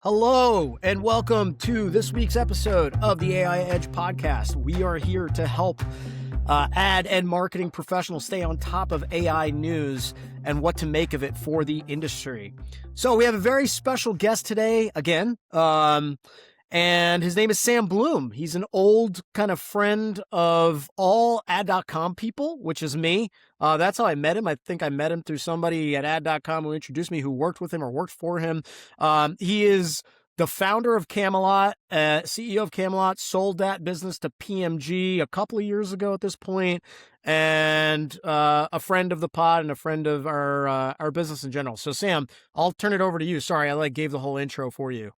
Hello, and welcome to this week's episode of the AI Edge podcast. We are here to help ad and marketing professionals stay on top of AI news and what to make of it for the industry. So we have a very special guest today again, and his name is Sam Bloom. He's an old kind of friend of all ad.com people, which is me. That's how I met him. I think I met him through somebody at ad.com who introduced me, who worked with him or worked for him. He is the founder of Camelot, CEO of Camelot, sold that business to PMG a couple of years ago at this point, and a friend of the pod and a friend of our business in general. So Sam, I'll turn it over to you. Sorry, I gave the whole intro for you.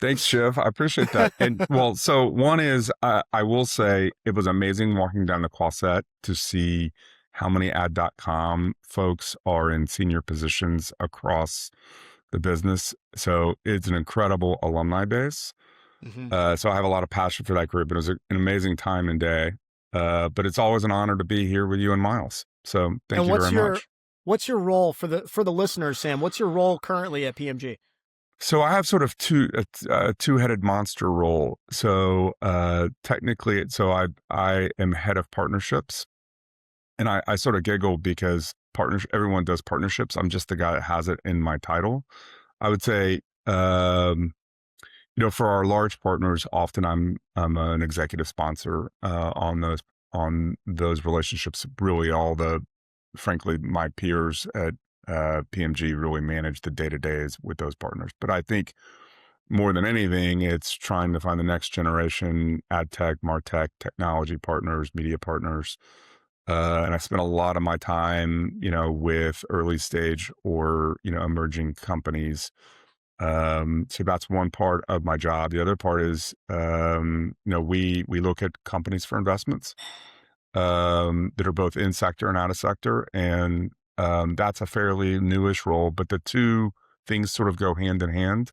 Thanks, Shiv. I appreciate that. And well, so one is, I will say it was amazing walking down the Quaset to see how many ad.com folks are in senior positions across the business. So it's an incredible alumni base. Mm-hmm. So I have a lot of passion for that group. It was an amazing time and day. But it's always an honor to be here with you and Myles. So thank you very much. What's your role for the listeners, Sam? What's your role currently at PMG? So I have sort of two-headed monster role. So technically, I am head of partnerships, and I sort of giggle because everyone does partnerships. I'm just the guy that has it in my title. I would say, for our large partners, often I'm an executive sponsor on those relationships. Really, frankly, my peers at PMG really manage the day-to-days with those partners. But I think more than anything, it's trying to find the next generation ad tech, martech, technology partners, media partners. And I spent a lot of my time, with early stage or, emerging companies. So that's one part of my job. The other part is, we look at companies for investments that are both in sector and out of sector. And that's a fairly newish role, but the two things sort of go hand in hand.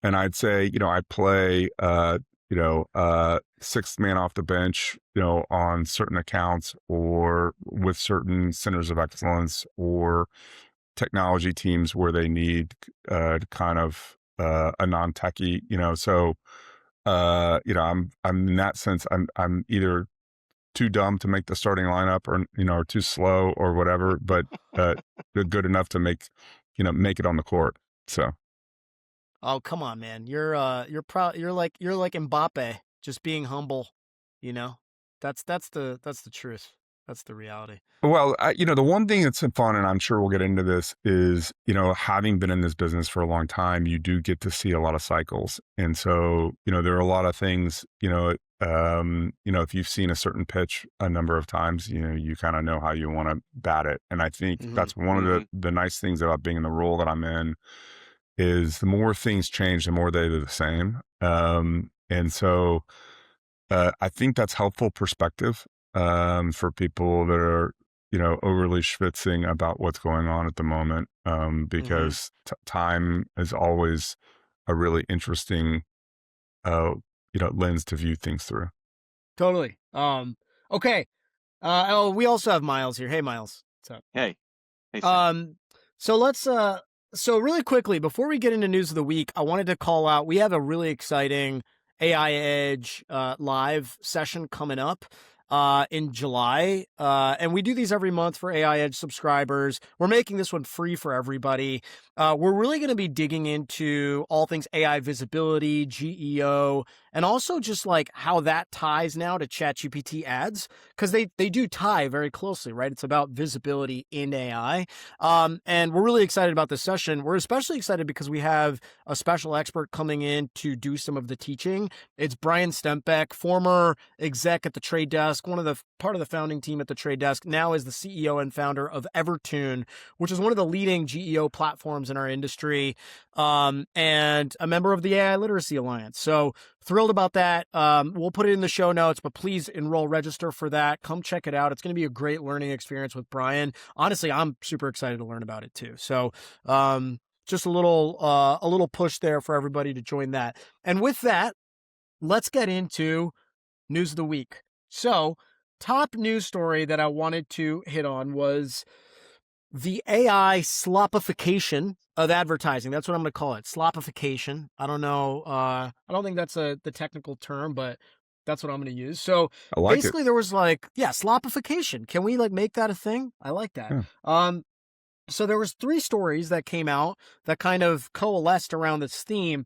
And I'd say, I play, sixth man off the bench, on certain accounts or with certain centers of excellence or technology teams where they need kind of a non-techie, So, I'm in that sense, I'm either too dumb to make the starting lineup or too slow or whatever, but good enough to make it on the court. So. Oh, come on, man. You're like Mbappe, just being humble, That's the truth. That's the reality. Well, the one thing that's fun, and I'm sure we'll get into this, is, having been in this business for a long time, you do get to see a lot of cycles. And so, there are a lot of things, if you've seen a certain pitch a number of times, you kind of know how you want to bat it. And I think that's one of the nice things about being in the role that I'm in is the more things change, the more they're the same. And so I think that's helpful perspective for people that are, overly schwitzing about what's going on at the moment, because time is always a really interesting, lens to view things through. Totally. Okay. We also have Myles here. Hey, Myles. What's up? Hey. So let's, so really quickly, before we get into news of the week, I wanted to call out, we have a really exciting AI Edge live session coming up in July. And we do these every month for AI Edge subscribers. We're making this one free for everybody. We're really going to be digging into all things AI visibility, GEO, and also just like how that ties now to ChatGPT ads, because they do tie very closely, right? It's about visibility in AI. And we're really excited about this session. We're especially excited because we have a special expert coming in to do some of the teaching. It's Brian Stempeck, former exec at the Trade Desk, part of the founding team at the Trade Desk, now is the CEO and founder of Evertune, which is one of the leading GEO platforms in our industry, and a member of the AI Literacy Alliance. So thrilled about that. We'll put it in the show notes, but please register for that. Come check it out. It's going to be a great learning experience with Brian. Honestly, I'm super excited to learn about it too. So just a little push there for everybody to join that. And with that, let's get into news of the week. So top news story that I wanted to hit on was the AI slopification of advertising. That's what I'm going to call it. Slopification. I don't know. I don't think that's the technical term, but that's what I'm going to use. So I like it. basically there was like, yeah, slopification. Can we like make that a thing? I like that. Yeah. So there was three stories that came out that kind of coalesced around this theme.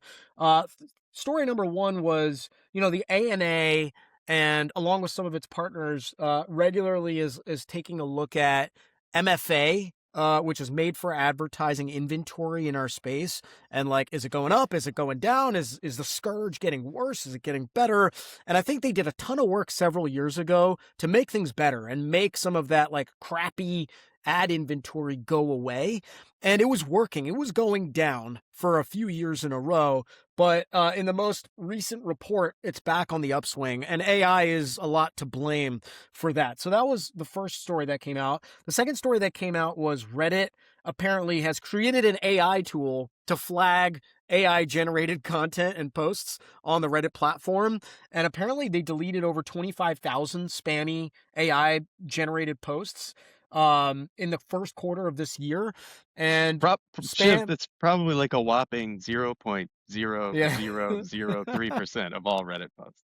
Story number one was, the ANA and along with some of its partners, regularly is taking a look at MFA, which is made for advertising inventory in our space. And like, is it going up? Is it going down? Is the scourge getting worse? Is it getting better? And I think they did a ton of work several years ago to make things better and make some of that like crappy ad inventory go away. And it was working. It was going down for a few years in a row. But in the most recent report, it's back on the upswing, and AI is a lot to blame for that. So that was the first story that came out. The second story that came out was Reddit apparently has created an AI tool to flag AI generated content and posts on the Reddit platform. And apparently they deleted over 25,000 spammy AI generated posts in the first quarter of this year. And Shiv, spam, that's probably like a whopping yeah. 0.0003% of all Reddit posts.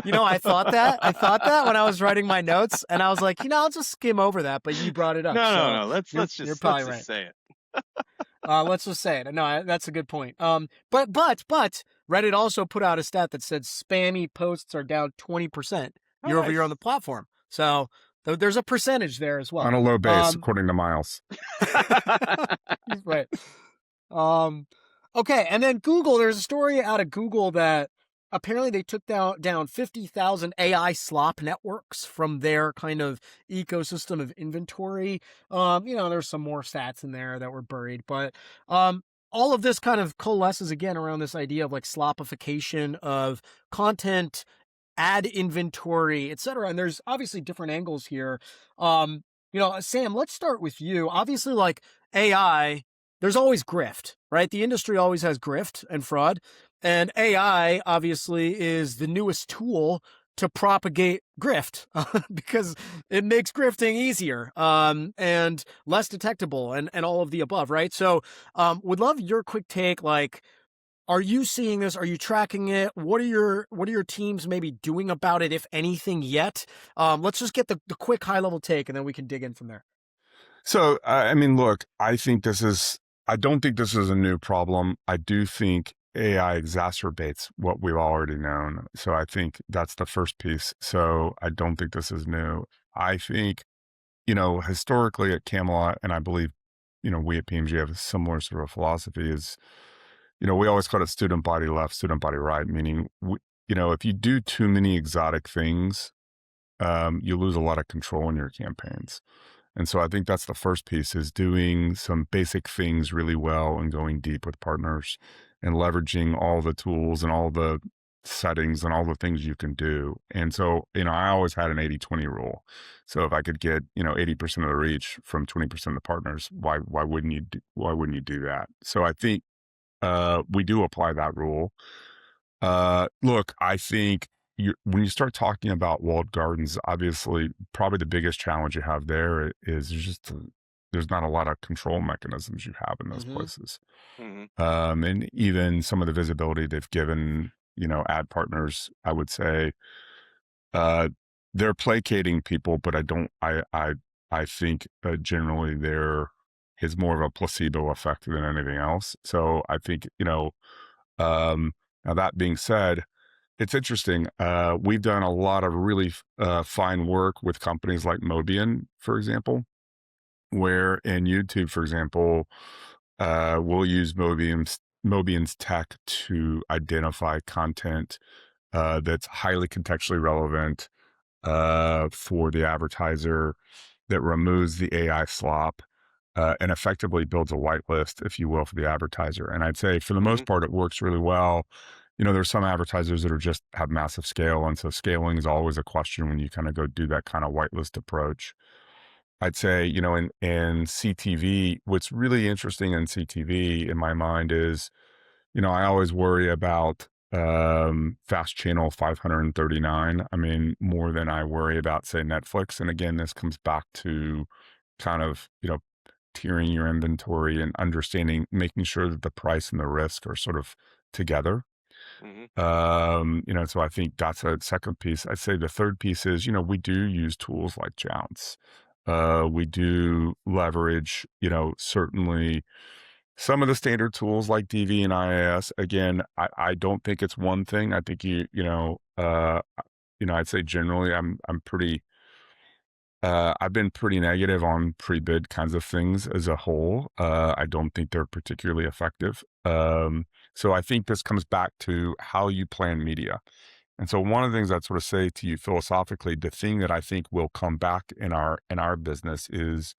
I thought that. I thought that when I was writing my notes, and I was like, I'll just skim over that. But you brought it up, No, no, so no. Let's you're just probably right. say it. Let's just say it. No, that's a good point. But Reddit also put out a stat that said spammy posts are down 20% Oh, year over year nice. on the platform. So there's a percentage there as well. On a low base, according to Myles. Right. Okay, and then Google. There's a story out of Google that apparently they took down 50,000 AI slop networks from their kind of ecosystem of inventory. There's some more stats in there that were buried, but all of this kind of coalesces again around this idea of like slopification of content, ad inventory, etc. And there's obviously different angles here. Sam, let's start with you. Obviously, like AI, there's always grift, right? The industry always has grift and fraud. And AI obviously is the newest tool to propagate grift because it makes grifting easier and less detectable and all of the above, right? So would love your quick take, like, are you seeing this? Are you tracking it? What are your teams maybe doing about it, if anything, yet? Let's just get the quick high level take, and then we can dig in from there. So, I mean, look, I don't think this is a new problem. I do think AI exacerbates what we've already known. So I think that's the first piece. So I don't think this is new. I think, historically at Camelot, and I believe, we at PMG have a similar sort of philosophy is, we always call it student body left, student body right, meaning, if you do too many exotic things, you lose a lot of control in your campaigns. And so I think that's the first piece is doing some basic things really well and going deep with partners and leveraging all the tools and all the settings and all the things you can do. And so, I always had an 80-20 rule. So if I could get, 80% of the reach from 20% of the partners, why wouldn't you do that? So I think we do apply that rule. Look, I think when you start talking about walled gardens, obviously, probably the biggest challenge you have there is there's not a lot of control mechanisms you have in those places. And even some of the visibility they've given, ad partners, I would say, they're placating people, but I think generally there is more of a placebo effect than anything else. So I think, now that being said, it's interesting. We've done a lot of really fine work with companies like Mobian, for example, where in YouTube, for example, we'll use Mobian's tech to identify content that's highly contextually relevant for the advertiser, that removes the AI slop, and effectively builds a whitelist, if you will, for the advertiser. And I'd say for the most part, it works really well. There's some advertisers that are just have massive scale. And so scaling is always a question when you kind of go do that kind of whitelist approach. I'd say, in CTV, what's really interesting in CTV in my mind is, I always worry about fast channel 539. I mean, more than I worry about, say, Netflix. And again, this comes back to kind of, tiering your inventory and understanding, making sure that the price and the risk are sort of together. Mhm. So I think that's a second piece. I'd say the third piece is, we do use tools like Jounce. We do leverage, certainly some of the standard tools like DV and IAS. Again, I don't think it's one thing. I think I'd say generally I'm pretty, I've been pretty negative on pre-bid kinds of things as a whole. I don't think they're particularly effective. So I think this comes back to how you plan media. And so one of the things I'd sort of say to you philosophically, the thing that I think will come back in our business is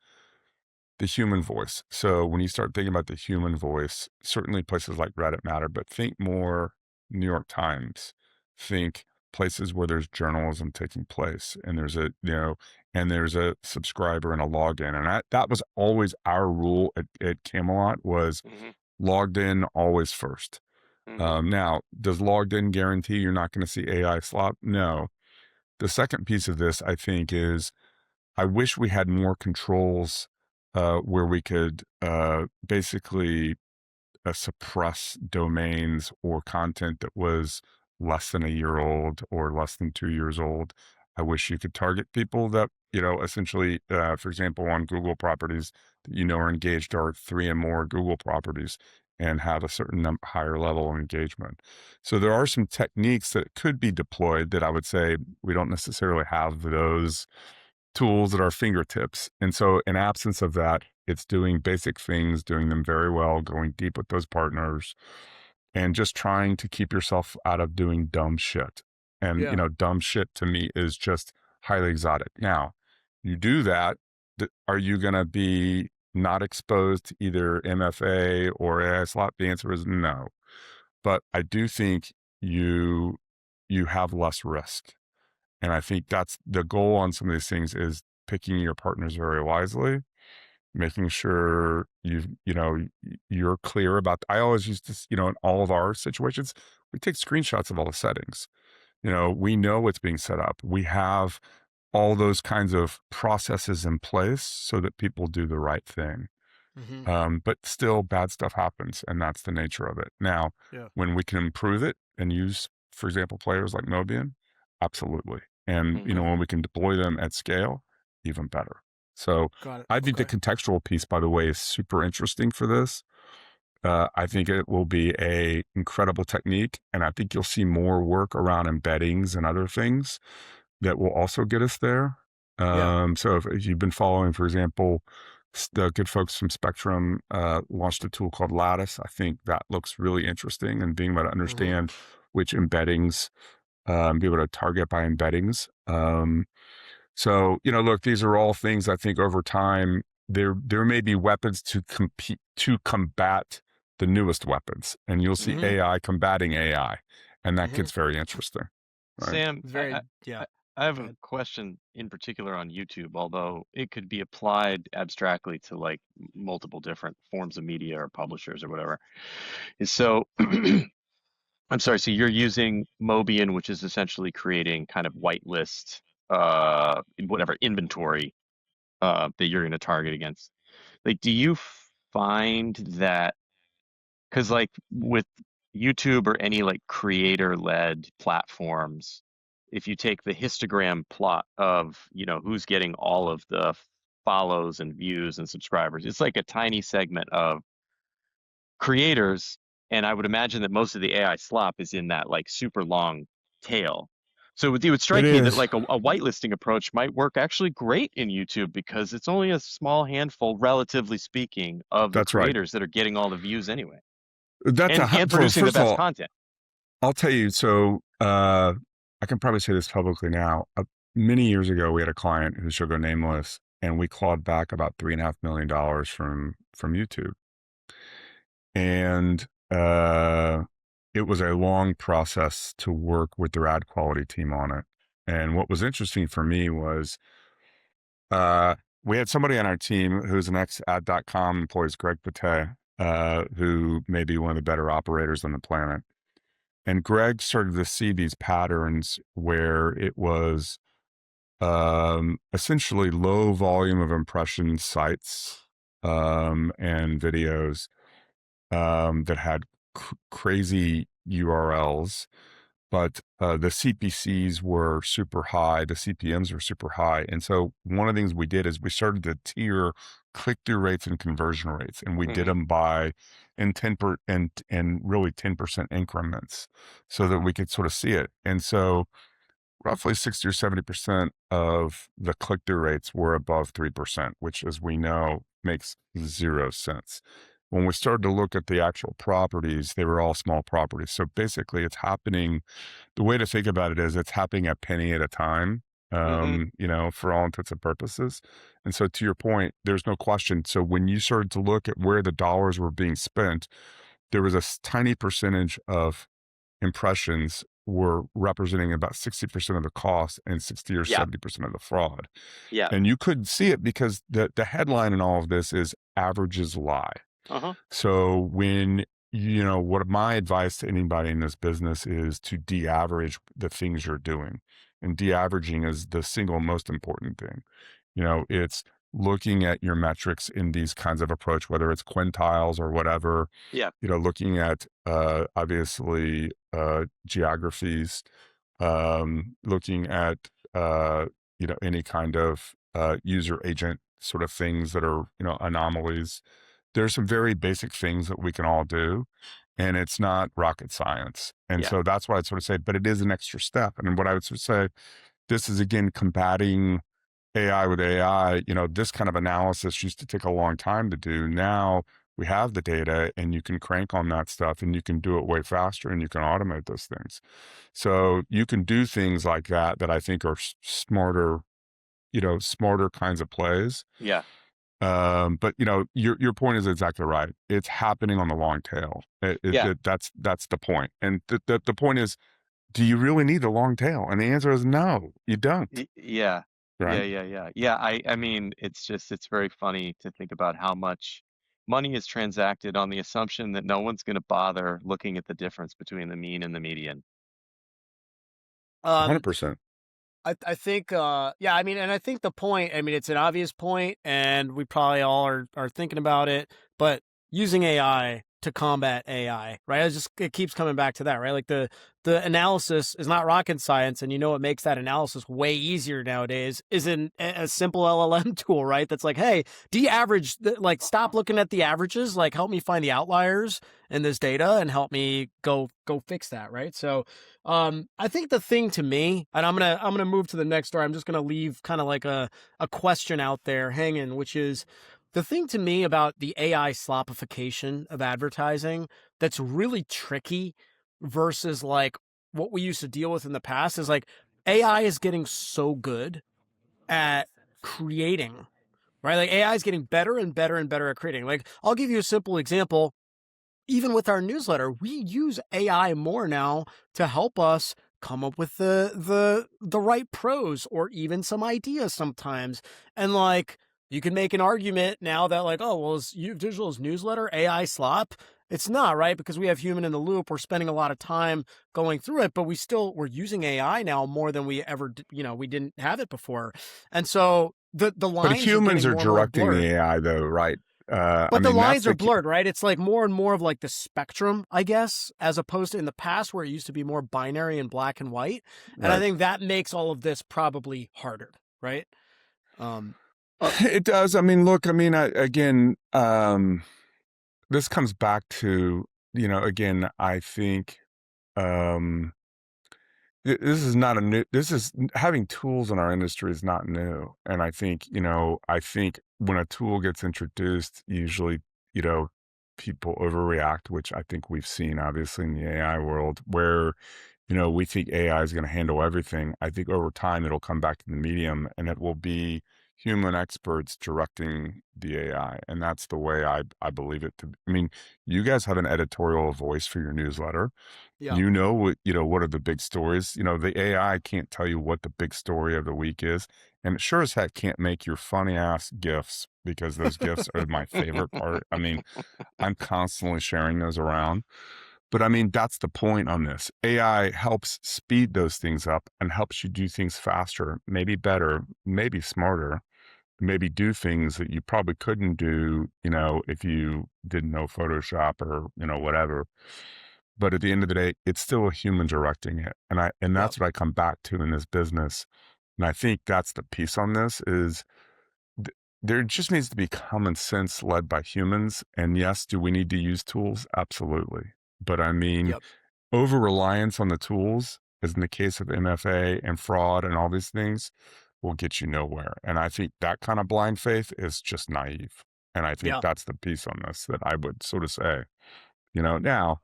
the human voice. So when you start thinking about the human voice, certainly places like Reddit matter, but think more New York Times, think places where there's journalism taking place and there's a subscriber and a login. And that was always our rule at Camelot was Mhm. logged in always first. Mhm. Now, does logged in guarantee you're not going to see AI slop? No. The second piece of this, I think, is I wish we had more controls where we could basically suppress domains or content that was less than a year old or less than 2 years old. I wish you could target people that, essentially, for example, on Google properties that are engaged are 3 and more Google properties and have a certain higher level of engagement. So there are some techniques that could be deployed that I would say we don't necessarily have those tools at our fingertips. And so in absence of that, it's doing basic things, doing them very well, going deep with those partners, and just trying to keep yourself out of doing dumb shit. And, Yeah. dumb shit to me is just highly exotic. Now, you do that, are you going to be not exposed to either MFA or AI slot? The answer is no. But I do think you have less risk. And I think that's the goal on some of these things is picking your partners very wisely, making sure you're clear about, I always used to, in all of our situations, we take screenshots of all the settings. We know what's being set up. We have all those kinds of processes in place so that people do the right thing. Hmm. But still bad stuff happens, and that's the nature of it. Now, Yeah. when we can improve it and use, for example, players like Mobian, absolutely. And, Mhm. when we can deploy them at scale, even better. So Got it. I think the Okay. contextual piece, by the way, is super interesting for this. I think it will be a incredible technique, and I think you'll see more work around embeddings and other things that will also get us there. Yeah. So if you've been following, for example, the good folks from Spectrum launched a tool called Lattice. I think that looks really interesting, and being able to Hmm. understand which embeddings, be able to target by embeddings. So, look, these are all things I think over time, there may be weapons to combat the newest weapons, and you'll see Hmm. AI combating AI, and that Hmm. gets very interesting, right? Sam, It's I, very, I yeah. I I have Go a ahead. question in particular on YouTube, although it could be applied abstractly to like multiple different forms of media or publishers or whatever. Is so I'm sorry, so you're using Mobian, which is essentially creating kind of whitelist whatever inventory that you're going to target against. Like, do you find that because like with YouTube or any like creator-led platforms, if you take the histogram plot of, who's getting all of the follows and views and subscribers, it's like a tiny segment of creators, and I would imagine that most of the AI slop is in that like super long tail. So it would It strike me that is. like a whitelisting approach might work actually great in YouTube because it's only a small handful, relatively speaking, of the That's right. creators that are getting all the views anyway That's and for producing the first of best all, content. I'll tell you. So I can probably say this publicly now. Many years ago, we had a client who shall go nameless, and we clawed back about $3.5 million from YouTube. And it was a long process to work with their ad quality team on it. And what was interesting for me was uh, we had somebody on our team who's an ex-ad.com employee, Greg Pate, who may be one of the better operators on the planet. And Greg started to see these patterns where it was essentially low volume of impression sites and videos that had crazy URLs, but the CPCs were super high, the CPMs were super high. And so one of the things we did is we started to tier click-through rates and conversion rates, and we did Hmm. them by in 10% increments so that we could sort of see it. And so roughly 60 or 70% of the click-through rates were above 3%, which, as we know, makes zero sense. When we started to look at the actual properties, they were all small properties. So basically, it's happening. The way to think about it is it's happening a penny at a time, Hmm. for all intents and purposes. And so, to your point, there's no question. So when you started to look at where the dollars were being spent, there was a tiny percentage of impressions were representing about 60% of the cost and 60 or Yeah. 70% of the fraud. Yeah. And you couldn't see it because the headline in all of this is averages lie. Uh-huh. So what my advice to anybody in this business is to de-average the things you're doing. And de-averaging is the single most important thing. It's looking at your metrics in these kinds of approach, whether it's quintiles or whatever, Yeah. looking at obviously geographies, looking at any kind of user agent sort of things that are anomalies. There's some very basic things that we can all do, and it's not rocket science. And Yeah. so that's why I'd sort of say, but it is an extra step. And what I would sort of say, this is again combating AI with AI. This kind of analysis used to take a long time to do. Now we have the data and you can crank on that stuff and you can do it way faster and you can automate those things. So you can do things like that I think are smarter, smarter kinds of plays. Yeah. But your point is exactly right. It's happening on the long tail. Yeah. That's the point. And the point is, do you really need the long tail? And the answer is no, you don't. Yeah. Yeah, Right. yeah, yeah. Yeah, I mean, it's very funny to think about how much money is transacted on the assumption that no one's going to bother looking at the difference between the mean and the median. Um, 100%. I think, yeah, I mean, and I think the point, I mean, it's an obvious point, and we probably all are thinking about it, but using AI to combat AI, right? It keeps coming back to that, right? Like the analysis is not rocket science, and what makes that analysis way easier nowadays is a simple LLM tool, right? That's like, hey, de-average, like, stop looking at the averages, like, help me find the outliers in this data and help me go fix that, right? So I think the thing to me, and I'm gonna move to the next story. I'm just gonna leave kind of like a question out there hanging, which is the thing to me about the AI slopification of advertising that's really tricky versus like what we used to deal with in the past is like AI is getting so good at creating, right? Like AI is getting better and better and better at creating. Like I'll give you a simple example. Even with our newsletter, we use AI more now to help us come up with the right prose or even some ideas sometimes. And like you can make an argument now that like, oh, well, is Visual's newsletter AI slop? It's not, right? Because we have human in the loop. We're spending a lot of time going through it, but we're using AI now more than we ever we didn't have it before. And so the But lines are humans getting are more and more directing the blurred. AI though, right? I But the mean, that's lines are the key, blurred, right? It's like more and more of like the spectrum, I guess, as opposed to in the past where it used to be more binary and black and white. And I right? think that makes all of this probably harder, right? Um, It does. I mean, look, I mean, again, this comes back to, again, I think, um, this is not a new, this is having tools in our industry is not new. And I think when a tool gets introduced, usually, you know, people overreact, which I think we've seen obviously in the AI world where, we think AI is going to handle everything. I think over time it'll come back to the medium and it will be human experts directing the AI. And that's the way I believe it to be. I mean, you guys have an editorial voice for your newsletter. yeah. What are the big stories? The AI can't tell you what the big story of the week is. And it sure as heck can't make your funny ass GIFs because those GIFs are my favorite part. I mean, I'm constantly sharing those around. But I mean, that's the point on this. AI helps speed those things up and helps you do things faster, maybe better, maybe smarter. maybe do things that you probably couldn't do, if you didn't know Photoshop or, whatever. But at the end of the day, it's still a human directing it. And Yep. that's what I come back to in this business. And I think that's the piece on this is there just needs to be common sense led by humans. And yes, do we need to use tools? Absolutely. But I mean, Yep. over reliance on the tools, as in the case of MFA and fraud and all these things, will get you nowhere. And I think that kind of blind faith is just naive. And I think Yeah. that's the piece on this that I would sort of say, now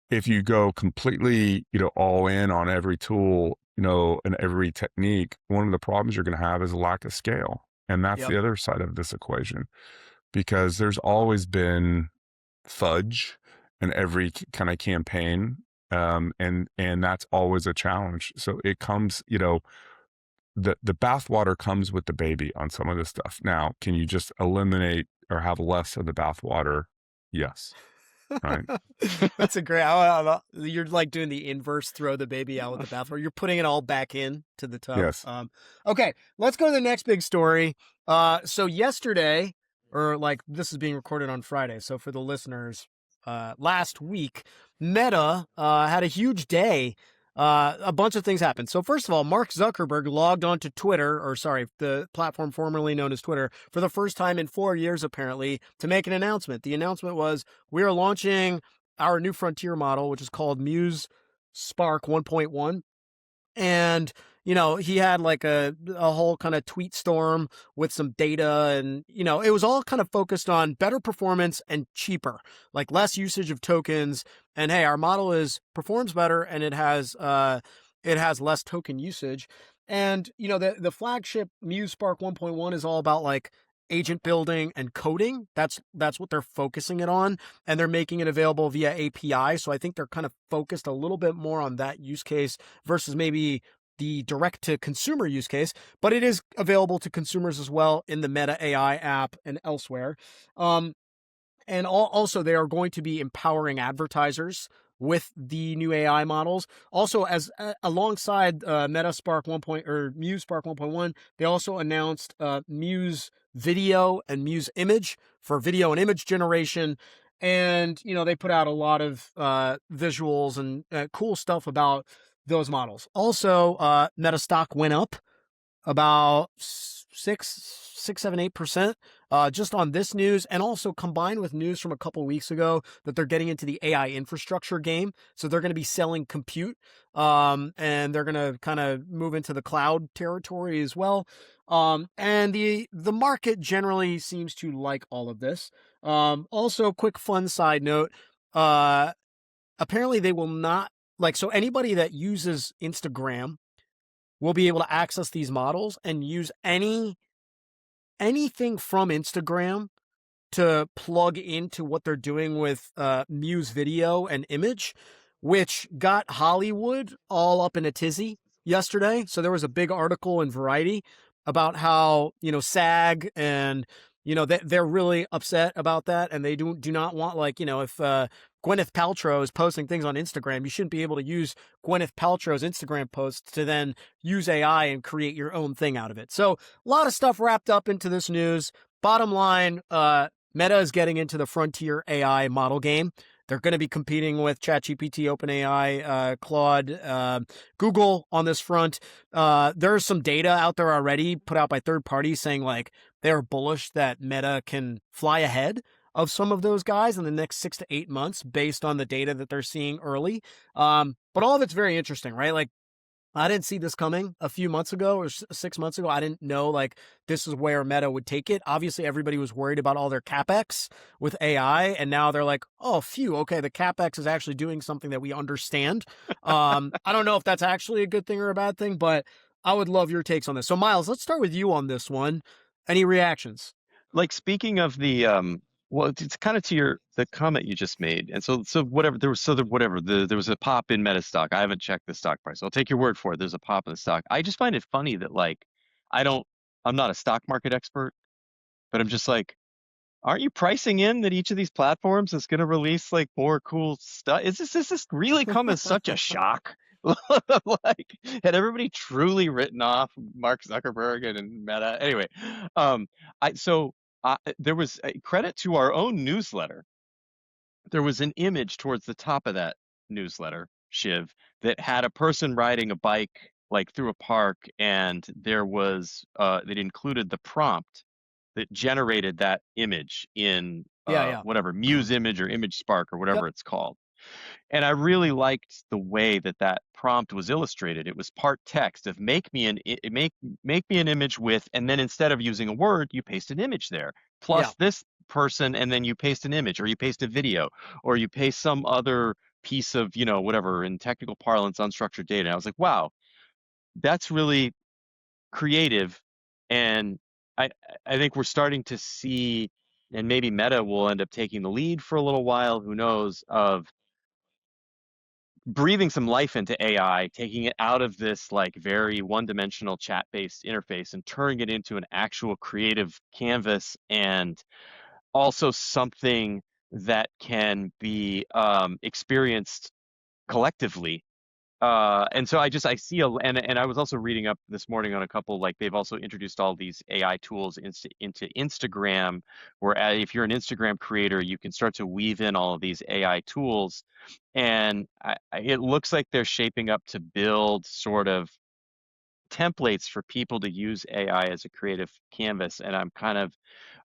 if you go completely, all in on every tool, and every technique, one of the problems you're going to have is a lack of scale. And that's Yep. the other side of this equation, because there's always been fudge in every kind of campaign. And that's always a challenge. So it comes, the bathwater comes with the baby on some of this stuff. Now, can you just eliminate or have less of the bathwater? Yes. Right. That's a great. You're like doing the inverse, throw the baby out with the bathwater. You're putting it all back in to the tub. Yes. Okay, let's go to the next big story. So yesterday, or like this is being recorded on Friday. So for the listeners, last week, Meta had a huge day. A bunch of things happened. So first of all, Mark Zuckerberg logged onto Twitter, or sorry, the platform formerly known as Twitter, for the first time in 4 years, apparently, to make an announcement. The announcement was, we are launching our new frontier model, which is called Muse Spark 1.1. And, he had like a whole kind of tweet storm with some data, and, it was all kind of focused on better performance and cheaper, like less usage of tokens. And hey, our model performs better, and it has less token usage. And, the flagship Muse Spark 1.1 is all about like agent building and coding. That's what they're focusing it on, and they're making it available via API. So I think they're kind of focused a little bit more on that use case versus maybe the direct to consumer use case, but it is available to consumers as well in the Meta AI app and elsewhere. And also, they are going to be empowering advertisers with the new AI models. Also, as alongside Meta Spark 1. Or Muse Spark 1.1, they also announced Muse Video and Muse Image for video and image generation. And they put out a lot of visuals and cool stuff about those models. Also, Meta stock went up about 8% just on this news, and also combined with news from a couple weeks ago that they're getting into the AI infrastructure game. So they're going to be selling compute, and they're going to kind of move into the cloud territory as well. And the market generally seems to like all of this. Also, quick fun side note, apparently they will not, so anybody that uses Instagram will be able to access these models and use anything from Instagram to plug into what they're doing with Muse Video and Image, which got Hollywood all up in a tizzy yesterday. So there was a big article in Variety about how, SAG and, they're really upset about that, and they do not want, like, if Gwyneth Paltrow is posting things on Instagram, you shouldn't be able to use Gwyneth Paltrow's Instagram posts to then use AI and create your own thing out of it. So a lot of stuff wrapped up into this news. Bottom line, Meta is getting into the frontier AI model game. They're going to be competing with ChatGPT, OpenAI, Claude, Google on this front. There's some data out there already put out by third parties saying like they're bullish that Meta can fly ahead of some of those guys in the next 6 to 8 months based on the data that they're seeing early. But all of it's very interesting, right? Like, I didn't see this coming a few months ago or 6 months ago. I didn't know like this is where Meta would take it. Obviously, everybody was worried about all their CapEx with AI, and now they're like, oh, phew, okay, the CapEx is actually doing something that we understand. I don't know if that's actually a good thing or a bad thing, but I would love your takes on this. So, Myles, let's start with you on this one. Any reactions? Like, speaking of the well, it's kind of to the comment you just made. And so whatever there was a pop in Meta stock. I haven't checked the stock price. I'll take your word for it. There's a pop in the stock. I just find it funny that, like, I don't I'm not a stock market expert, but I'm just like, aren't you pricing in that each of these platforms is going to release like more cool stuff? Is this really come as such a shock Like, had everybody truly written off Mark Zuckerberg and Meta? Anyway, I so there was a credit to our own newsletter. There was an image towards the top of that newsletter, Shiv, that had a person riding a bike like through a park, and there was it included the prompt that generated that image in Yeah, yeah. whatever Muse image or Image Spark or Yep. whatever it's called. And I really liked the way that that prompt was illustrated. It was part text of make me an image with, and then instead of using a word, you paste an image there, Yeah. plus this person, and then you paste an image, or you paste a video, or you paste some other piece of, whatever in technical parlance, unstructured data. And I was like, wow, that's really creative. And I I think we're starting to see, and maybe Meta will end up taking the lead for a little while, who knows, of breathing some life into AI, taking it out of this like very one-dimensional chat-based interface and turning it into an actual creative canvas, and also something that can be experienced collectively. And so I see and I was also reading up this morning on a couple, like they've also introduced all these AI tools into Instagram, where if you're an Instagram creator, you can start to weave in all of these AI tools, and it looks like they're shaping up to build sort of templates for people to use AI as a creative canvas. And I'm kind of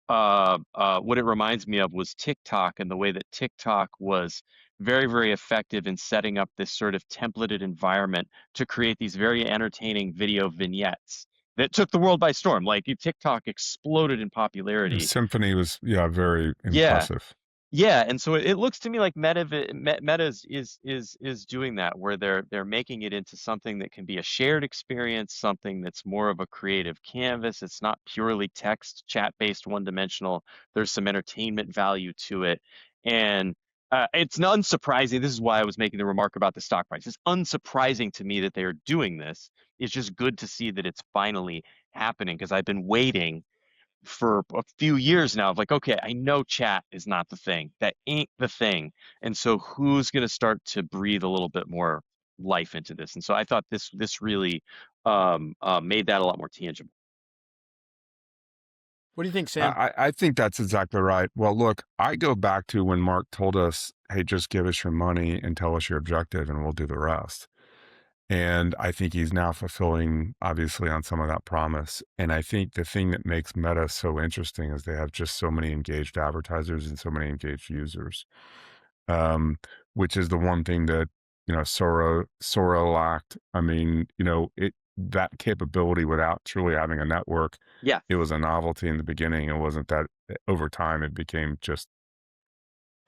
what it reminds me of was TikTok, and the way that TikTok was very, very effective in setting up this sort of templated environment to create these very entertaining video vignettes that took the world by storm. Like TikTok exploded in The popularity. symphony was, yeah, very Yeah, impressive. yeah, and so it looks to me like Meta is doing that, where they're making it into something that can be a shared experience, something that's more of a creative canvas. It's not purely text, chat-based, one-dimensional. There's some entertainment value to it, and it's not unsurprising. This is why I was making the remark about the stock price. It's unsurprising to me that they are doing this. It's just good to see that it's finally happening, because I've been waiting for a few years now of like, okay, I know chat is not the thing. That ain't the thing. And so who's going to start to breathe a little bit more life into this? And so I thought this really made that a lot more tangible. What do you think, Sam? I think that's exactly right. Well, look, I go back to when Mark told us, hey, just give us your money and tell us your objective and we'll do the rest. And I think he's now fulfilling, obviously, on some of that promise. And I think the thing that makes Meta so interesting is they have just so many engaged advertisers and so many engaged users, um, which is the one thing that, Sora lacked. I mean, that capability without truly having a network, Yeah. it was a novelty in the beginning. It wasn't that over time it became just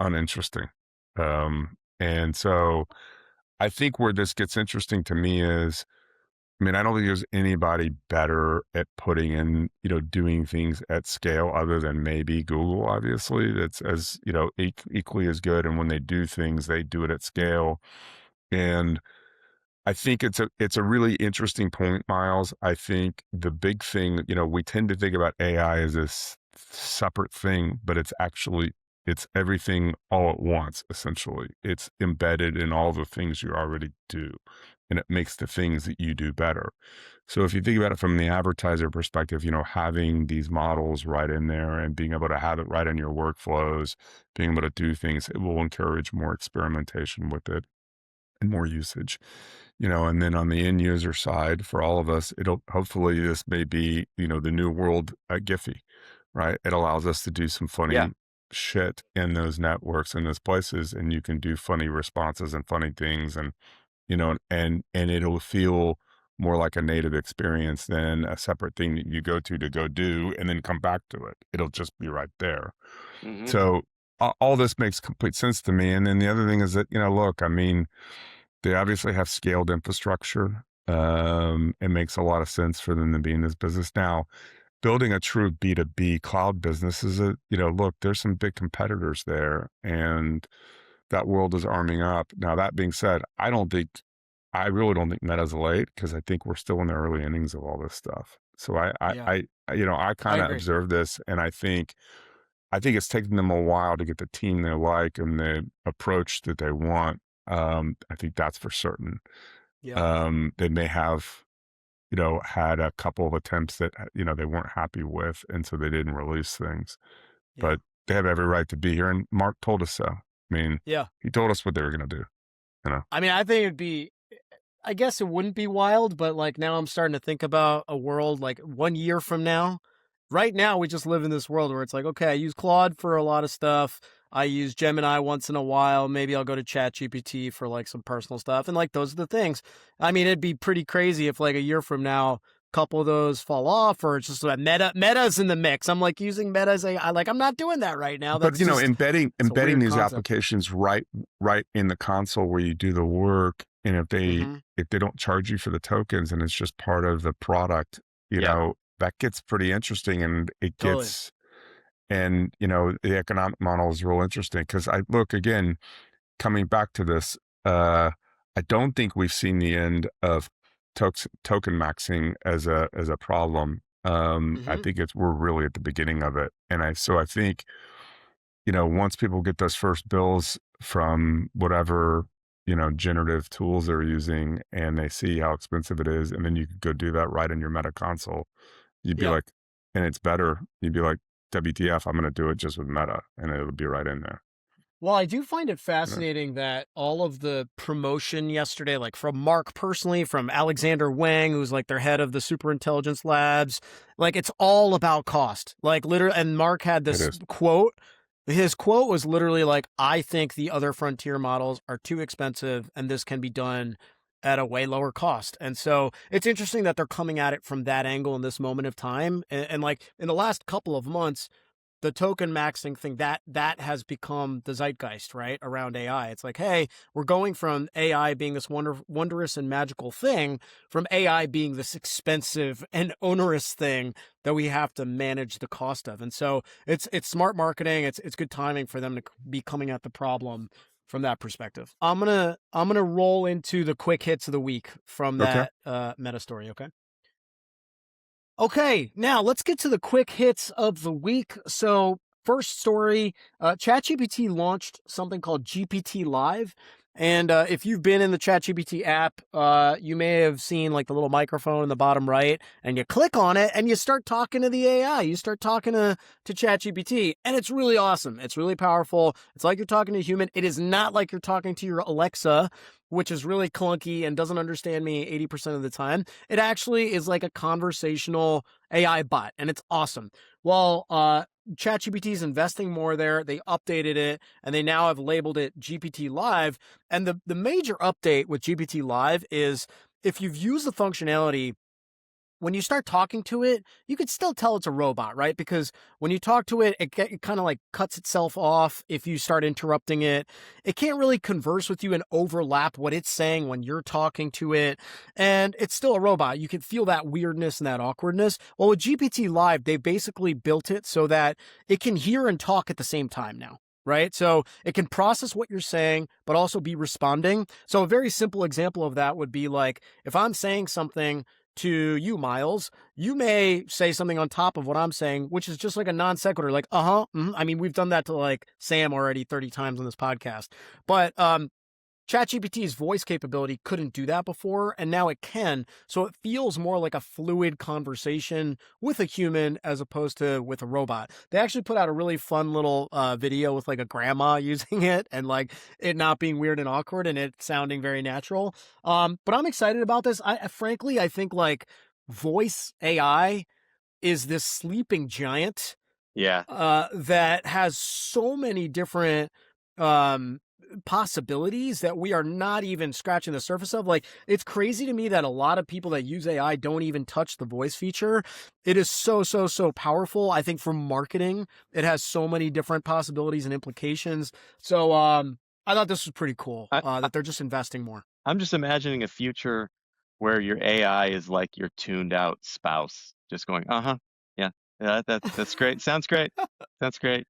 uninteresting. And so I think where this gets interesting to me is, I mean, I don't think there's anybody better at putting in, doing things at scale other than maybe Google, obviously, that's as, equally as good. And when they do things, they do it at scale. And I think it's a really interesting point, Myles. I think the big thing, we tend to think about AI as this separate thing, but it's everything all at once, essentially. It's embedded in all the things you already do, and it makes the things that you do better. So if you think about it from the advertiser perspective, having these models right in there and being able to have it right in your workflows, being able to do things, it will encourage more experimentation with it and more usage. And then on the end user side, for all of us, it'll hopefully this may be, the new world Giphy, right? It allows us to do some Yeah. funny shit in those networks and those places, and you can do funny responses and funny things, and and it'll feel more like a native experience than a separate thing that you go to go do and then come back to it. It'll just be right there. Hmm. So all this makes complete sense to me. And then the other thing is that, look, I mean, they obviously have scaled infrastructure. It makes a lot of sense for them to be in this business. Now, building a true B2B cloud business is look, there's some big competitors there, and that world is arming up. Now, that being said, I really don't think Meta's late, because I think we're still in the early innings of all this stuff. So Yeah, I I kind of agree. observe this, and I think it's taking them a while to get the team they like and the approach that they want. I think that's for certain. Yep. They may have, had a couple of attempts that, they weren't happy with, and so they didn't release things. Yeah. But they have every right to be here, and Mark told us so. I mean, Yeah. he told us what they were going to do, you know? I mean, I think it'd be I guess it wouldn't be wild, but like now I'm starting to think about a world like 1 year from now. Right now, we just live in this world where it's like, okay, I use Claude for a lot of stuff. I use Gemini once in a while. Maybe I'll go to ChatGPT for like some personal stuff. And like those are the things. I mean, it'd be pretty crazy if like a year from now, a couple of those fall off, or it's just a meta's in the mix. I'm like using meta's AI. Like I'm not doing that right now. But That's just it's a embedding weird these concept. applications right in the console where you do the work, and Hmm. if they don't charge you for the tokens and it's just part of the product, Yeah. that gets pretty interesting, and Totally. the economic model is real interesting because I look again, coming back to this, I don't think we've seen the end of token maxing as a problem. I Hmm. think we're really at the beginning of it, and I think, once people get those first bills from whatever, generative tools they're using, and they see how expensive it is, and then you could go do that right in your Meta console, you'd be Yep. like, and it's better. You'd be like, WTF, I'm going to do it just with Meta, and it'll be right in there. Well, I do find it You know? fascinating that all of the promotion yesterday, like from Mark personally, from Alexander Wang, who's like their head of the superintelligence labs, like it's all about cost. Like literally, and Mark had It this is. quote. His quote was literally like, I think the other frontier models are too expensive and this can be done at a way lower cost. And so it's interesting that they're coming at it from that angle in this moment of time. And like in the last couple of months, the token maxing thing that has become the zeitgeist, right, around AI. It's like, hey, we're going from AI being this wondrous and magical thing, from AI being this expensive and onerous thing that we have to manage the cost of. And so it's smart marketing. It's good timing for them to be coming at the problem from that perspective. I'm gonna roll into the quick hits of the week from Okay. that meta story. Okay. Okay, now let's get to the quick hits of the week. So, first story, ChatGPT launched something called GPT Live. And if you've been in the ChatGPT app, you may have seen like the little microphone in the bottom right, and you click on it and you start talking to the AI. You start talking to ChatGPT, and it's really awesome. It's really powerful. It's like you're talking to a human. It is not like you're talking to your Alexa, which is really clunky and doesn't understand me 80% of the time. It actually is like a conversational AI bot, and it's awesome. Well, ChatGPT is investing more there. They updated it, and they now have labeled it GPT Live. And the major update with GPT Live is if you've used the functionality, when you start talking to it, you could still tell it's a robot, right? Because when you talk to it, it kind of like cuts itself off if you start interrupting it. It can't really converse with you and overlap what it's saying when you're talking to it. And it's still a robot. You can feel that weirdness and that awkwardness. Well, with GPT Live, they basically built it so that it can hear and talk at the same time now. Right. So it can process what you're saying, but also be responding. So a very simple example of that would be like if I'm saying something to you, Myles, you may say something on top of what I'm saying, which is just like a non sequitur, like, I mean, we've done that to like Sam already 30 times on this podcast. But ChatGPT's voice capability couldn't do that before, and now it can. So it feels more like a fluid conversation with a human as opposed to with a robot. They actually put out a really fun little video with like a grandma using it and like it not being weird and awkward and it sounding very natural. But I'm excited about this. Frankly, I think like voice AI is this sleeping giant Yeah. that has so many different um, possibilities that we are not even scratching the surface of. Like, it's crazy to me that a lot of people that use AI don't even touch the voice feature. It is so powerful. I think for marketing, it has so many different possibilities and implications. So, I thought this was pretty cool I, I that they're just investing more. I'm just imagining a future where your AI is like your tuned out spouse, just going, uh-huh, yeah, yeah, that's great. Sounds great. Sounds great.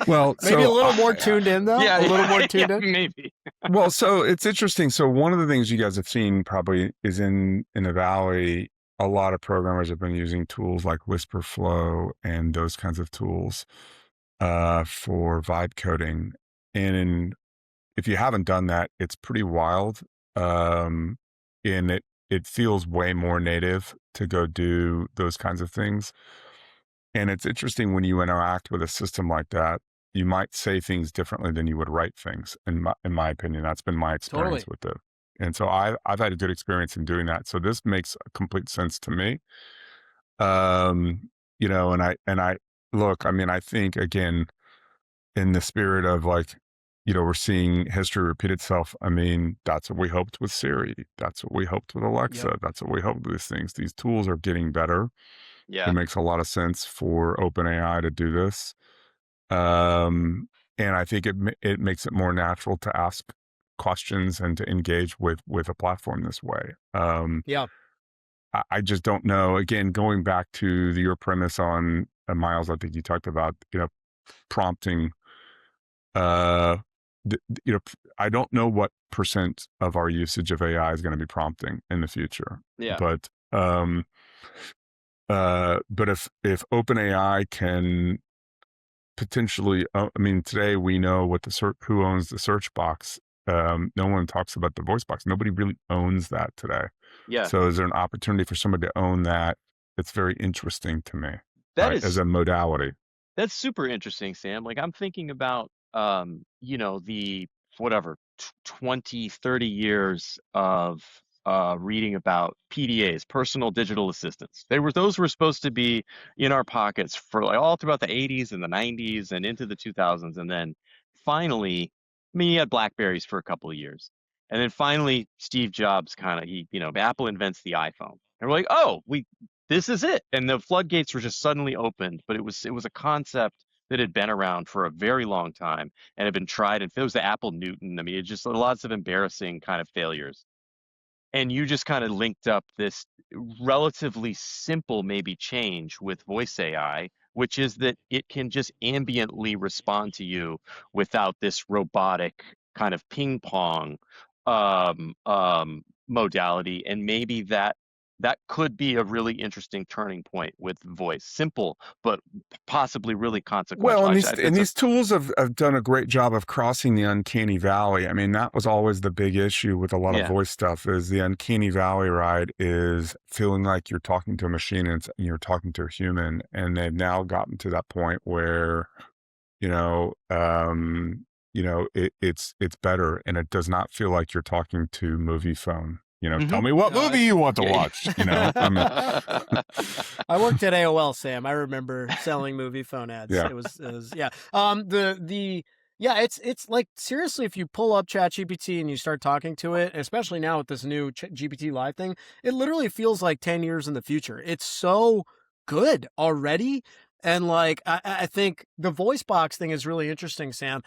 Well, Maybe a so little more tuned in, though. Yeah, A little more yeah, tuned in. maybe. so it's interesting. So one of the things you guys have seen probably is in the Valley, a lot of programmers have been using tools like Whisper Flow and those kinds of tools for vibe coding. And if you haven't done that, it's pretty wild. um, and it feels way more native to go do those kinds of things. And it's interesting when you interact with a system like that, you might say things differently than you would write things. In my opinion, that's been my experience Totally. with it. And so I've had a good experience in doing that. So this makes complete sense to me. And I look, I mean, I think again, in the spirit of like, we're seeing history repeat itself. I mean, that's what we hoped with Siri. That's what we hoped with Yep. Alexa. That's what we hoped with these things. These tools are getting better. It Yeah. makes a lot of sense for OpenAI to do this. Um, and I think it makes it more natural to ask questions and to engage with a platform this way. Yeah. I just don't know. Again, going back to your premise on Myles, I think you talked about prompting. Uh, I don't know what percent of our usage of AI is going to be prompting in the future, Yeah. but if OpenAI can potentially, I mean, today we know what who owns the search box. No one talks about the voice box. Nobody really owns that today. Yeah. So is there an opportunity for somebody to own that? It's very interesting to me, That right? As is a modality. That's super interesting, Sam. Like I'm thinking about the whatever 20, 30 years of reading about PDAs, personal digital assistants. Those were supposed to be in our pockets for like all throughout the 80s and the 90s and into the 2000s. And then finally, I mean, you had Blackberries for a couple of years. And then finally, Steve Jobs Apple invents the iPhone. And we're like, oh, this is it. And the floodgates were just suddenly opened, but it was a concept that had been around for a very long time and had been tried. And it was the Apple Newton. I mean, it just lots of embarrassing kind of failures. And you just kind of linked up this relatively simple, maybe change with voice AI, which is that it can just ambiently respond to you without this robotic kind of ping pong modality. And maybe that could be a really interesting turning point with voice. Simple, but possibly really Well, consequential. and these tools have done a great job of crossing the uncanny valley. I mean, that was always the big issue with a lot of Yeah. voice stuff is the uncanny valley ride is feeling like you're talking to a machine and you're talking to a human. And they've now gotten to that point where, you know, it's better and it does not feel like you're talking to movie phone. Hmm. Tell me what No, movie you want to Yeah. watch. I mean, I worked at AOL, Sam. I remember selling movie phone ads. yeah. It was yeah. Yeah, it's like seriously, if you pull up ChatGPT and you start talking to it, especially now with this new GPT Live thing, it literally feels like 10 years in the future. It's so good already. And like I think the voice box thing is really interesting, Sam.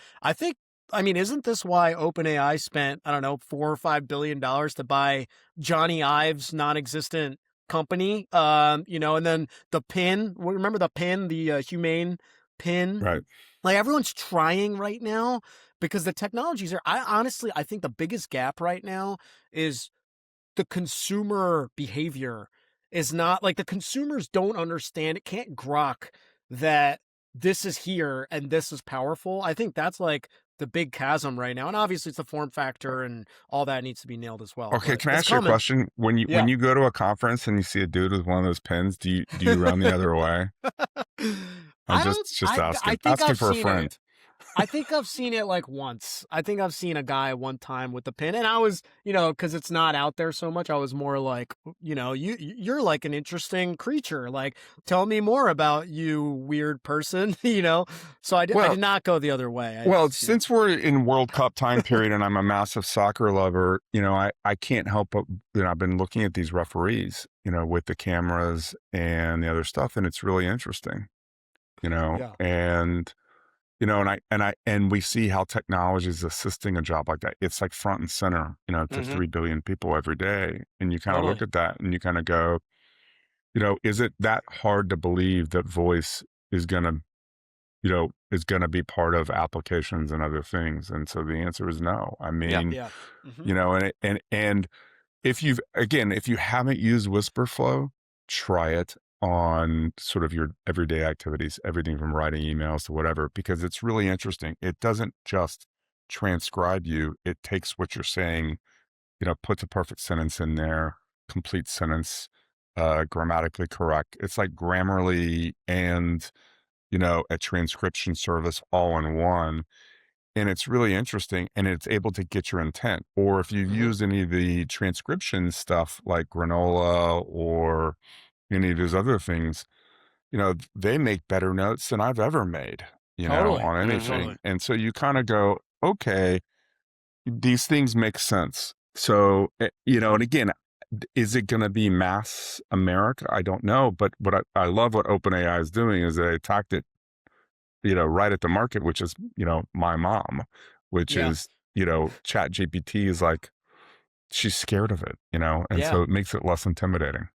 I mean, isn't this why OpenAI spent, I don't know, $4 or $5 billion to buy Johnny Ive's non-existent company? And then the pin. Remember the pin, the humane pin? Right. Like everyone's trying right now because the technologies are. I think the biggest gap right now is the consumer behavior is not like the consumers don't understand. It can't grok that this is here and this is powerful. I think that's like the big chasm right now. And obviously it's the form factor and all that needs to be nailed as well, Okay, but can I it's ask you a coming. question? When you Yeah. go to a conference and you see a dude with one of those pins, do you run the other way? I'm I don't just I asking think I've for a seen friend. it. I think I've seen it like once. I think I've seen a guy one time with the pin, and I was, because it's not out there so much. I was more like, you're like an interesting creature. Like, tell me more about you, weird person. So I Well, did not go the other way. well, since we're in World Cup time period and I'm a massive soccer lover, I can't help but I've been looking at these referees, with the cameras and the other stuff, and it's really interesting, Yeah, and and we see how technology is assisting a job like that. It's like front and center, to Hmm. 3 billion people every day. And you kind of look totally. at that and you kind of go, is it that hard to believe that voice is going to, be part of applications and other things? And so the answer is no. I Yeah. mean, Yeah. Hmm. and if you haven't used Whisper Flow, try it on sort of your everyday activities, everything from writing emails to whatever, because it's really interesting. It doesn't just transcribe you, it takes what you're saying puts a perfect sentence in there, complete sentence, grammatically correct. It's like Grammarly and, a transcription service all in one. And it's really interesting, and it's able to get your intent. Or if you've Hmm. used any of the transcription stuff like Granola or any of those other things, they make better notes than I've ever made, Totally. on Hmm. anything. Totally. And so you kind of go, okay, these things make sense. So, and again, is it going to be mass America? I don't know. But what I love what OpenAI is doing is they attacked it, right at the market, which is, my mom, which Yeah. is, Chat GPT is like, she's scared of it, and Yeah. so it makes it less intimidating.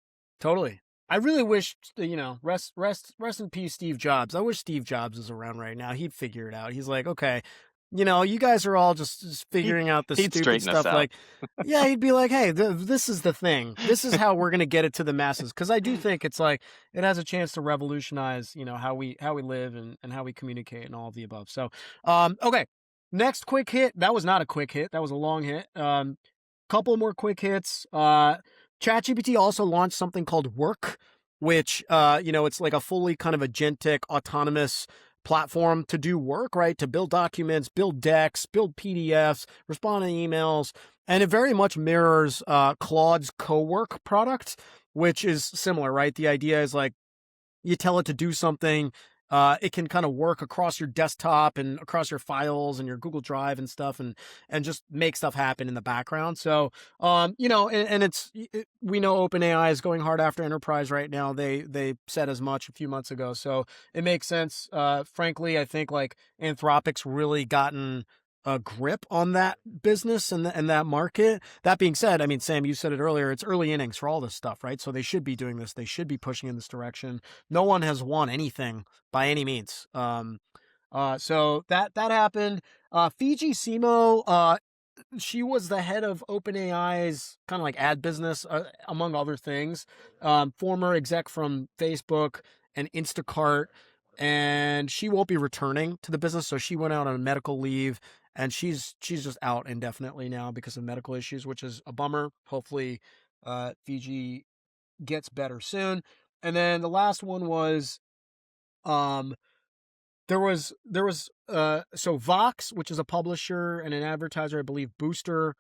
Totally. I really wish, rest in peace, Steve Jobs. I wish Steve Jobs was around right now. He'd figure it out. He's like, okay, you guys are all just He figuring out the he'd stupid straighten us stuff. out. Like, yeah, he'd be like, hey, this is the thing. This is how we're gonna get it to the masses. Because I do think it's like it has a chance to revolutionize, how we live and how we communicate and all of the above. So, okay, next quick hit. That was not a quick hit. That was a long hit. Couple more quick hits. ChatGPT also launched something called Work, which it's like a fully kind of agentic, autonomous platform to do work, right? To build documents, build decks, build PDFs, respond to emails, and it very much mirrors Claude's Co-work product, which is similar, right? The idea is like you tell it to do something. It can kind of work across your desktop and across your files and your Google Drive and stuff, and just make stuff happen in the background. So, and we know OpenAI is going hard after enterprise right now. They said as much a few months ago, so it makes sense. Frankly, I think like Anthropic's really gotten a grip on that business and that market. That being said, I mean, Sam, you said it earlier, it's early innings for all this stuff, right? So they should be doing this. They should be pushing in this direction. No one has won anything by any means. So that happened. Fiji Simo, she was the head of OpenAI's kind of like ad business, among other things. Former exec from Facebook and Instacart, and she won't be returning to the business. So she went out on medical leave, and she's just out indefinitely now because of medical issues, which is a bummer. Hopefully, Fiji gets better soon. And then the last one was um so Vox, which is a publisher and an advertiser, I believe Booster,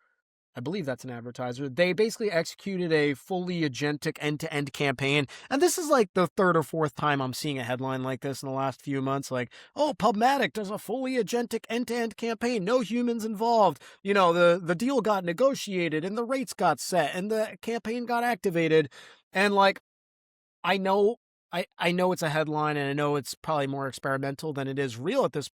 I believe that's an advertiser. They basically executed a fully agentic end-to-end campaign. And this is like the third or fourth time I'm seeing a headline like this in the last few months. Like, oh, PubMatic does a fully agentic end-to-end campaign. No humans involved. The deal got negotiated and the rates got set and the campaign got activated. And like, I know I know it's a headline and I know it's probably more experimental than it is real at this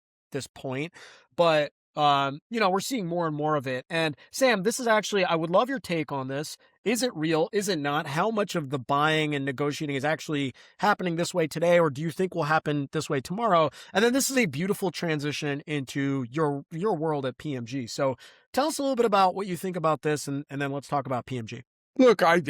point, but we're seeing more and more of it. And Sam, this is actually, I would love your take on this. Is it real? Is it not? How much of the buying and negotiating is actually happening this way today, or do you think will happen this way tomorrow? And then this is a beautiful transition into your world at PMG. So tell us a little bit about what you think about this, and then let's talk about PMG. Look, I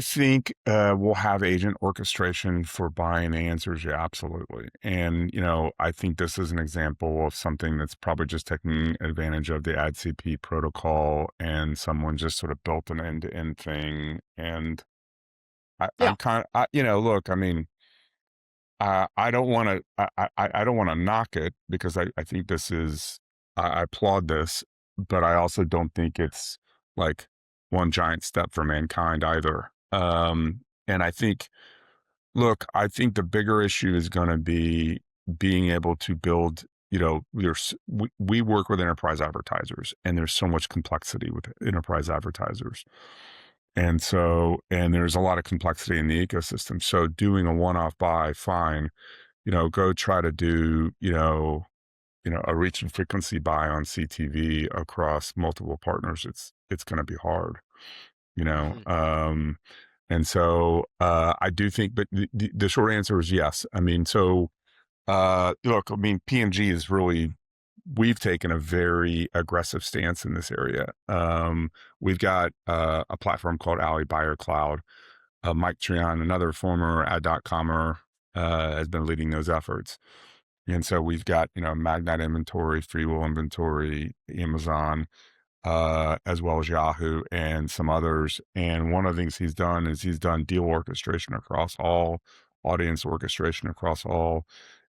think we'll have agent orchestration for buying answers? Yeah, absolutely. And I think this is an example of something that's probably just taking advantage of the AdCP protocol, and someone just sort of built an end-to-end thing. And Yeah. I'm kind of, look, I mean, I don't want to, I don't want to knock it, because I think this is, I applaud this, but I also don't think it's like one giant step for mankind either. And I think, look, I think the bigger issue is going to be being able to build, we work with enterprise advertisers, and there's so much complexity with enterprise advertisers. And there's a lot of complexity in the ecosystem. So doing a one-off buy, fine, go try to do, a reach and frequency buy on CTV across multiple partners. It's going to be hard, you know? Mhm. And so, I do think, but the short answer is yes. I mean, so, look, I mean, PMG is really, we've taken a very aggressive stance in this area. We've got a platform called Alley Buyer Cloud. Mike Trion, another former ad.comer, has been leading those efforts. And so we've got, Magnite inventory, Freewheel inventory, Amazon. as well as Yahoo and some others. And one of the things he's done is he's done deal orchestration across all, audience orchestration across all.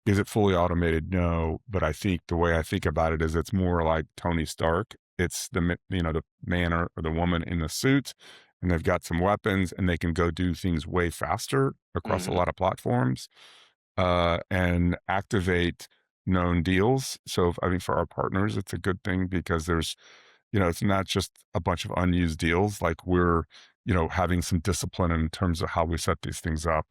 Is it fully automated? No, but I think the way I think about it is it's more like Tony Stark. It's the man or the woman in the suit, and they've got some weapons, and they can go do things way faster across a Hmm. lot of platforms, and activate known deals. So, I mean, for our partners, it's a good thing because it's not just a bunch of unused deals. Like we're, having some discipline in terms of how we set these things up,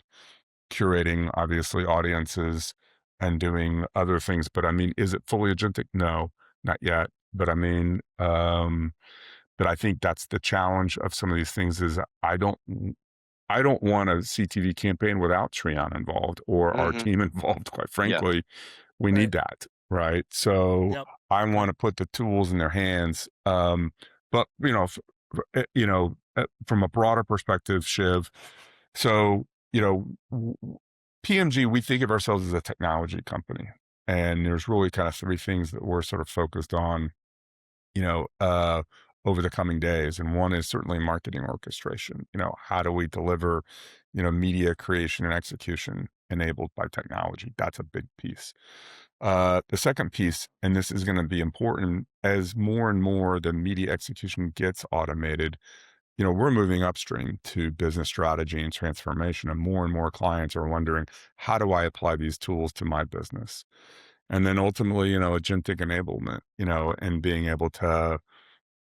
curating obviously audiences and doing other things. But I mean, is it fully agentic? No, not yet. But I mean, but I think that's the challenge of some of these things is I don't want a CTV campaign without Trion involved or our Hmm. team involved, quite Yeah. frankly. We need Right. that, right? So Yep. I Yep. want to put the tools in their hands. But from a broader perspective, Shiv. So PMG, we think of ourselves as a technology company, and there's really kind of three things that we're sort of focused on, you know, uh, over the coming days. And one is certainly marketing orchestration. How do we deliver, media creation and execution enabled by technology? That's a big piece. The second piece, and this is going to be important as more and more the media execution gets automated, we're moving upstream to business strategy and transformation, and more clients are wondering, how do I apply these tools to my business? And then ultimately, agentic enablement, and being able to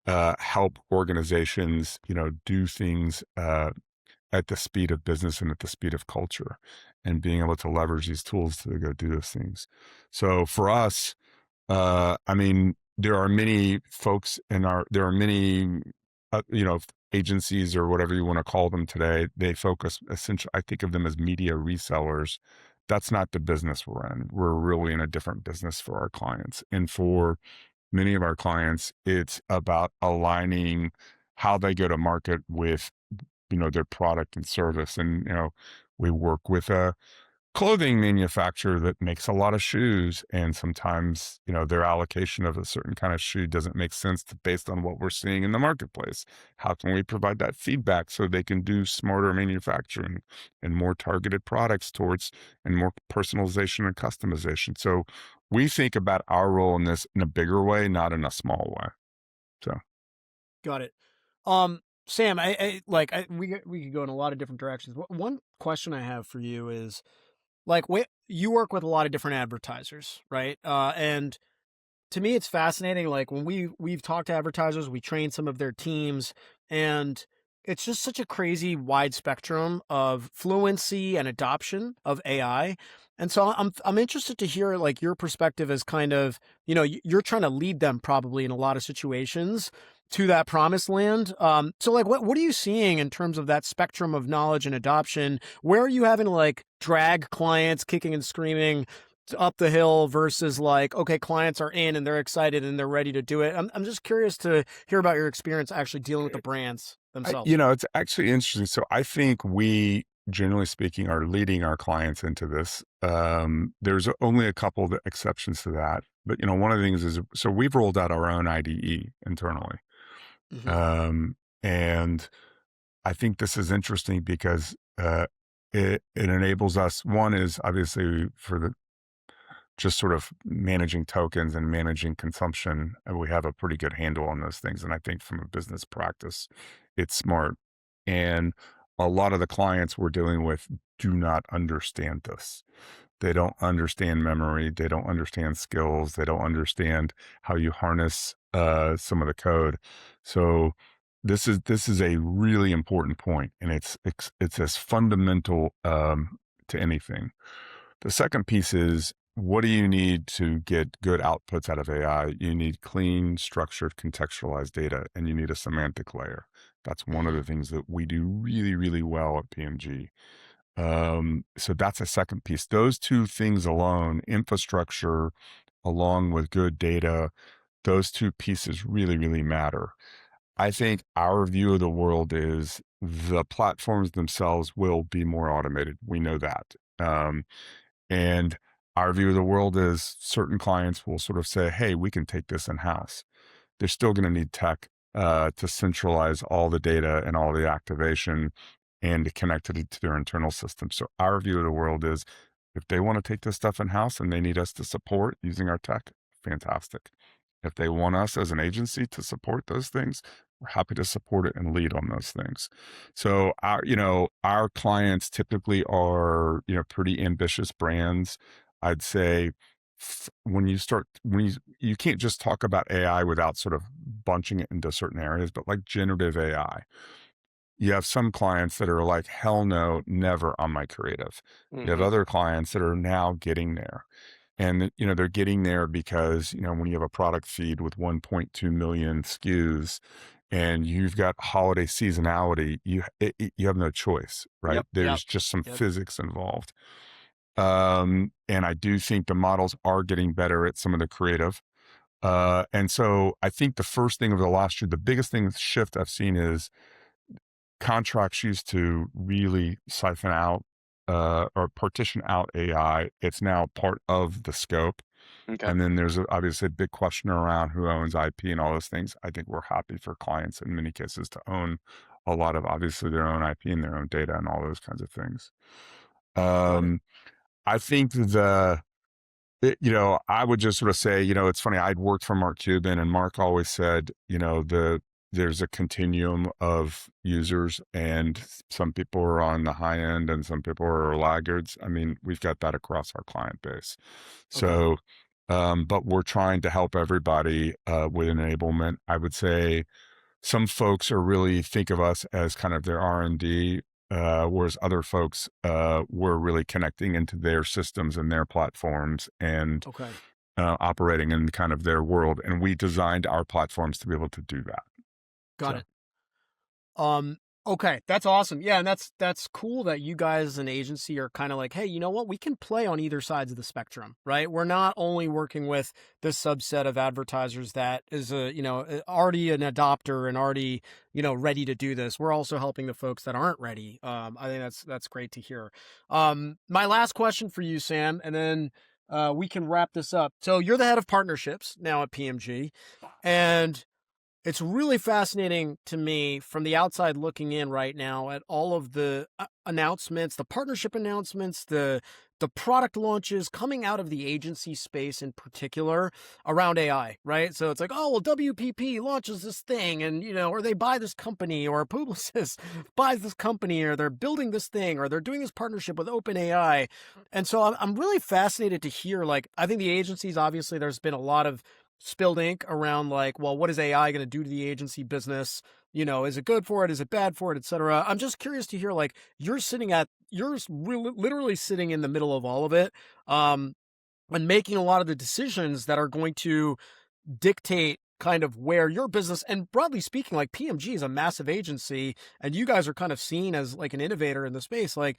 help organizations, do things at the speed of business and at the speed of culture, and being able to leverage these tools to go do those things. So for us, I mean, there are many folks there are many, agencies or whatever you want to call them today. They focus essentially, I think of them as media resellers. That's not the business we're in. We're really in a different business for our clients. And for many of our clients, it's about aligning how they go to market with, their product and service. And, we work with a clothing manufacturer that makes a lot of shoes, and sometimes their allocation of a certain kind of shoe doesn't make sense based on what we're seeing in the marketplace. How can we provide that feedback so they can do smarter manufacturing and more targeted products towards, and more personalization and customization? So we think about our role in this in a bigger way, not in a small way. So Got it. Sam, we could go in a lot of different directions. One question I have for you is like, you work with a lot of different advertisers, right? And to me, it's fascinating. Like when we've talked to advertisers, we train some of their teams, and it's just such a crazy wide spectrum of fluency and adoption of AI. And so I'm interested to hear like your perspective as kind of, you're trying to lead them probably in a lot of situations to that promised land. So like what are you seeing in terms of that spectrum of knowledge and adoption? Where are you having to like drag clients kicking and screaming up the hill versus like, okay, clients are in and they're excited and they're ready to do it? I'm just curious to hear about your experience actually dealing with the brands themselves. it's actually interesting. So I think we, generally speaking, are leading our clients into this. There's only a couple of exceptions to that. But, one of the things is, so we've rolled out our own IDE internally. Hmm. And I think this is interesting because it enables us. One is obviously for the just sort of managing tokens and managing consumption, and we have a pretty good handle on those things. And I think from a business practice, it's smart. And a lot of the clients we're dealing with do not understand this. They don't understand memory. They don't understand skills. They don't understand how you harness some of the code. So this is a really important point, and it's as fundamental to anything. The second piece is, what do you need to get good outputs out of AI? You need clean, structured, contextualized data, and you need a semantic layer. That's one of the things that we do really, really well at PMG. So that's a second piece. Those two things alone, infrastructure along with good data, those two pieces really, really matter. I think our view of the world is the platforms themselves will be more automated. We know that. And our view of the world is certain clients will sort of say, hey, we can take this in house. they're still going to need tech to centralize all the data and all the activation and to connect it to their internal system. So our view of the world is if they want to take this stuff in house and they need us to support using our tech, fantastic. If they want us as an agency to support those things, we're happy to support it and lead on those things. So our clients typically are, pretty ambitious brands. I'd say when you can't just talk about AI without sort of bunching it into certain areas, but like generative AI, you have some clients that are like, hell no, never on my creative. You have Hmm. other clients that are now getting there. And, they're getting there because, when you have a product feed with 1.2 million SKUs and you've got holiday seasonality, you have no choice, right? Yep, yep, There's just some yep. physics involved. And I do think the models are getting better at some of the creative. And so I think the first thing over the last year, the biggest thing shift I've seen is contracts used to really siphon out or partition out AI. It's now part of the scope. Okay. And then there's obviously a big question around who owns IP and all those things. I think we're happy for clients in many cases to own a lot of obviously their own IP and their own data and all those kinds of things. Got it. I think I would just sort of say, it's funny. I'd worked for Mark Cuban, and Mark always said, there's a continuum of users, and some people are on the high end, and some people are laggards. I mean, we've got that across our client base. Okay. So, but we're trying to help everybody with enablement. I would say some folks are really think of us as kind of their R&D, whereas other folks were really connecting into their systems and their platforms and Okay. operating in kind of their world. And we designed our platforms to be able to do that. Got So it. Um, okay, that's awesome. Yeah, and that's cool that you guys as an agency are kind of like, hey, you know what? We can play on either sides of the spectrum, right? We're not only working with this subset of advertisers that is already an adopter and already, ready to do this. We're also helping the folks that aren't ready. I think that's great to hear. My last question for you, Sam, and then we can wrap this up. So you're the head of partnerships now at PMG, and it's really fascinating to me from the outside looking in right now at all of the announcements, the partnership announcements, the product launches coming out of the agency space in particular around AI, right? So it's like, oh, well, WPP launches this thing and, or they buy this company or Publicis buys this company or they're building this thing or they're doing this partnership with OpenAI. And so I'm really fascinated to hear, like, I think the agencies, obviously, there's been a lot of spilled ink around like, well, what is AI going to do to the agency business? Is it good for it? Is it bad for it, et cetera? I'm just curious to hear, like, you're really, literally sitting in the middle of all of it, and making a lot of the decisions that are going to dictate kind of where your business, and broadly speaking, like PMG is a massive agency and you guys are kind of seen as like an innovator in the space. Like,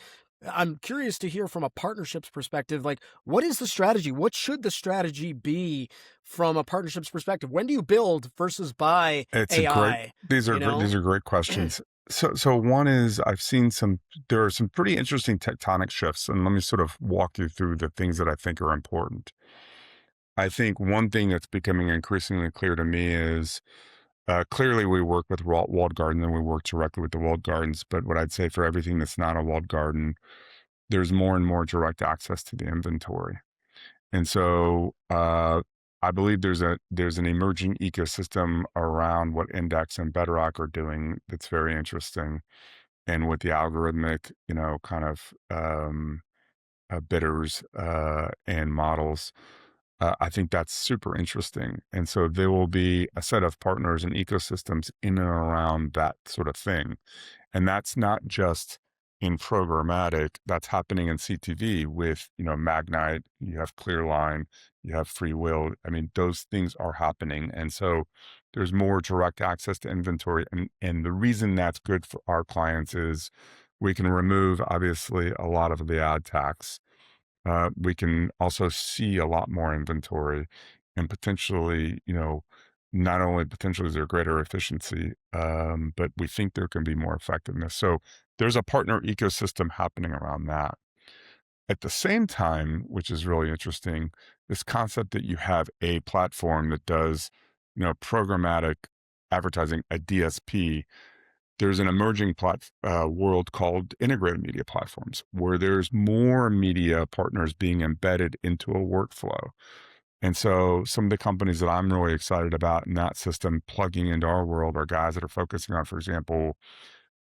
I'm curious to hear from a partnerships perspective, like, what is the strategy? What should the strategy be from a partnerships perspective? When do you build versus buy it's a great, AI, these are you great, know? these are great questions. So one is there are some pretty interesting tectonic shifts, and let me sort of walk you through the things that I think are important. I think one thing that's becoming increasingly clear to me is clearly we work with walled garden and we work directly with the walled gardens. But what I'd say for everything that's not a walled garden, there's more and more direct access to the inventory. And so I believe there's an emerging ecosystem around what Index and Bedrock are doing that's very interesting. And with the algorithmic, kind of bidders and models, I think that's super interesting. And so there will be a set of partners and ecosystems in and around that sort of thing. And that's not just in programmatic, that's happening in CTV with, Magnite, you have Clearline, you have Free Will. I mean, those things are happening. And so there's more direct access to inventory. And the reason that's good for our clients is we can remove, obviously, a lot of the ad tax. We can also see a lot more inventory and potentially, not only potentially is there greater efficiency, but we think there can be more effectiveness. So there's a partner ecosystem happening around that. At the same time, which is really interesting, this concept that you have a platform that does programmatic advertising, a DSP, there's an emerging world called integrated media platforms where there's more media partners being embedded into a workflow. And so some of the companies that I'm really excited about in that system plugging into our world are guys that are focusing on, for example,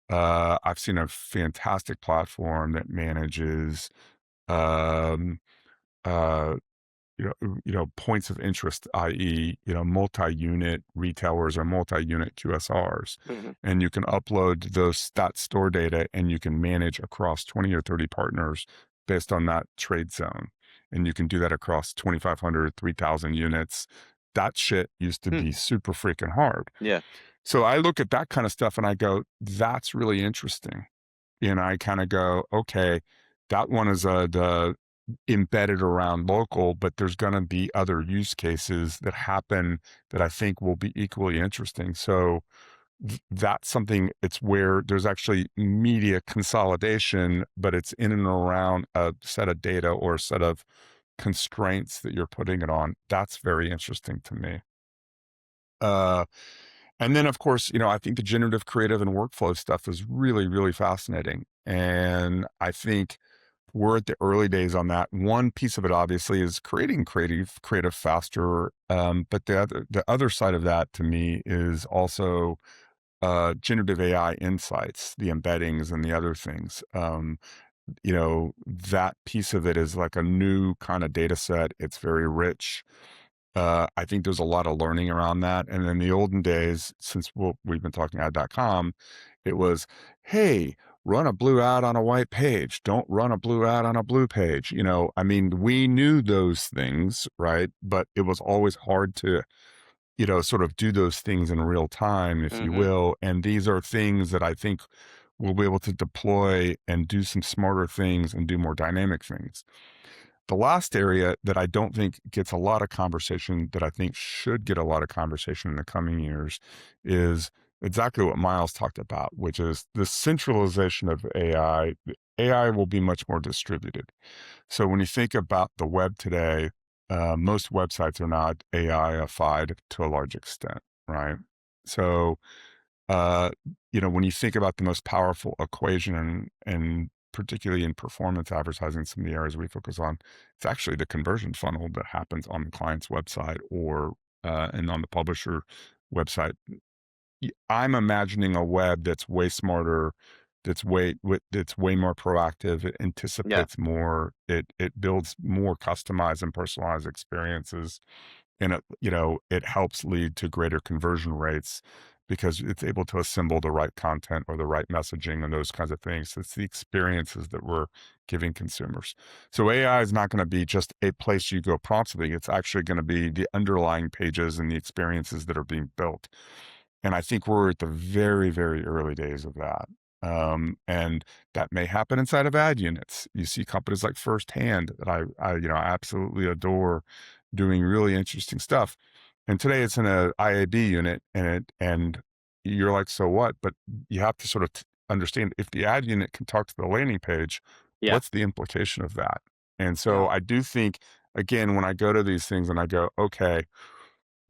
I've seen a fantastic platform that manages um, uh, points of interest, i.e., multi-unit retailers or multi-unit QSRs. Hmm. And you can upload that store data and you can manage across 20 or 30 partners based on that trade zone. And you can do that across 2,500, 3,000 units. That shit used to Hmm. be super freaking hard. Yeah. So I look at that kind of stuff and I go, that's really interesting. And I kind of go, okay, that one is the embedded around local, but there's going to be other use cases that happen that I think will be equally interesting. So that's something, it's where there's actually media consolidation, but it's in and around a set of data or a set of constraints that you're putting it on. That's very interesting to me. Uh, and then, of course, I think the generative creative and workflow stuff is really, really fascinating. And I think we're at the early days on that. One piece of it, obviously, is creating creative faster. But the other side of that, to me, is also generative AI insights, the embeddings, and the other things. That piece of it is like a new kind of data set. It's very rich. I think there's a lot of learning around that. And in the olden days, since we've been talking ad.com, it was, hey, run a blue ad on a white page. Don't run a blue ad on a blue page. I mean, we knew those things, right? But it was always hard to, sort of do those things in real time, if you Hmm. will. And these are things that I think we'll be able to deploy and do some smarter things and do more dynamic things. The last area that I don't think gets a lot of conversation, that I think should get a lot of conversation in the coming years, is exactly what Myles talked about, which is the centralization of AI. AI will be much more distributed. So when you think about the web today, most websites are not AI-ified to a large extent, right? So uh, when you think about the most powerful equation and particularly in performance advertising, some of the areas we focus on, it's actually the conversion funnel that happens on the client's website or and on the publisher website. I'm imagining a web that's way smarter, that's way more proactive. It Yeah. anticipates more. It builds more customized and personalized experiences, and it helps lead to greater conversion rates because it's able to assemble the right content or the right messaging and those kinds of things. It's the experiences that we're giving consumers. So AI is not going to be just a place you go prompt something. It's actually going to be the underlying pages and the experiences that are being built. And I think we're at the very, very early days of that. And that may happen inside of ad units. You see companies like Firsthand that I absolutely adore, doing really interesting stuff. And today it's in a IAB unit, and you're like, so what? But you have to sort of understand, if the ad unit can talk to the landing page, Yeah. what's the implication of that? And so Yeah. I do think, again, when I go to these things and I go, okay,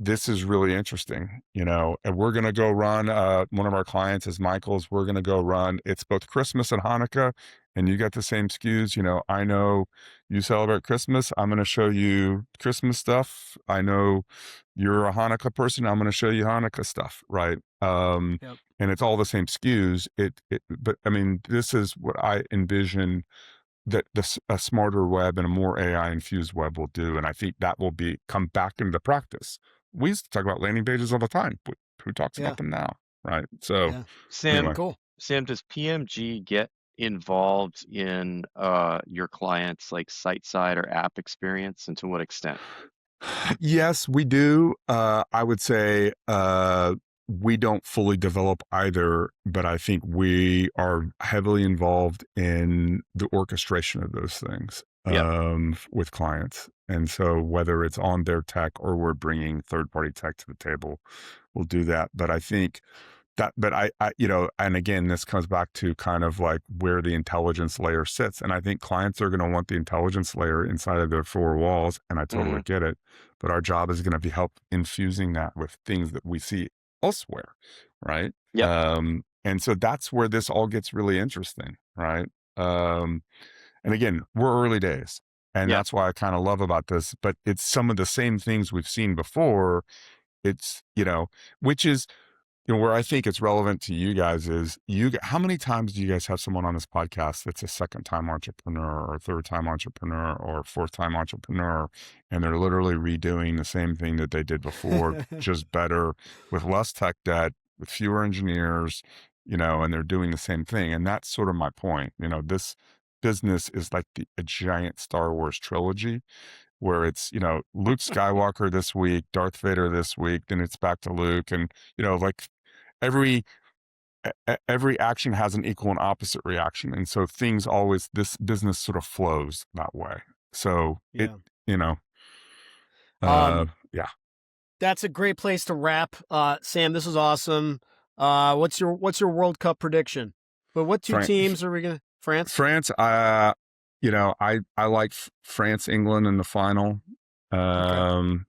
this is really interesting, and we're going to go run, one of our clients is Michael's. We're going to go run, it's both Christmas and Hanukkah, and you got the same SKUs. I know you celebrate Christmas. I'm going to show you Christmas stuff. I know you're a Hanukkah person. I'm going to show you Hanukkah stuff. Right. Yep. And it's all the same SKUs. But I mean, this is what I envision that a smarter web and a more AI infused web will do. And I think that will come back into practice. We used to talk about landing pages all the time, but who talks Yeah. about them now? Right. So Yeah. Sam, anyway, Cool. Sam, does PMG get involved in your clients' like site side or app experience, and to what extent? yes, we do. I would say we don't fully develop either, but I think we are heavily involved in the orchestration of those things Yep. with clients. And so whether it's on their tech or we're bringing third-party tech to the table, we'll do that. But I think but and again, this comes back to kind of like where the intelligence layer sits. And I think clients are going to want the intelligence layer inside of their four walls. And I totally Hmm. get it. but our job is going to be help infusing that with things that we see elsewhere, right? Yep. And so that's where this all gets really interesting, right? And again, we're early days, and Yeah. that's why I kind of love about this, but it's some of the same things we've seen before. It's, which is, where I think it's relevant to you guys is how many times do you guys have someone on this podcast that's a second time entrepreneur or third time entrepreneur or fourth time entrepreneur, and they're literally redoing the same thing that they did before, just better, with less tech debt, with fewer engineers, and they're doing the same thing. And that's sort of my point. This business is like a giant Star Wars trilogy, where it's, Luke Skywalker this week, Darth Vader this week, then it's back to Luke. And, like every action has an equal and opposite reaction. And so this business sort of flows that way. So Yeah. yeah. That's a great place to wrap. Sam, this is awesome. What's your World Cup prediction? But what two teams are we going to, France? France, I like France, England in the final. I'm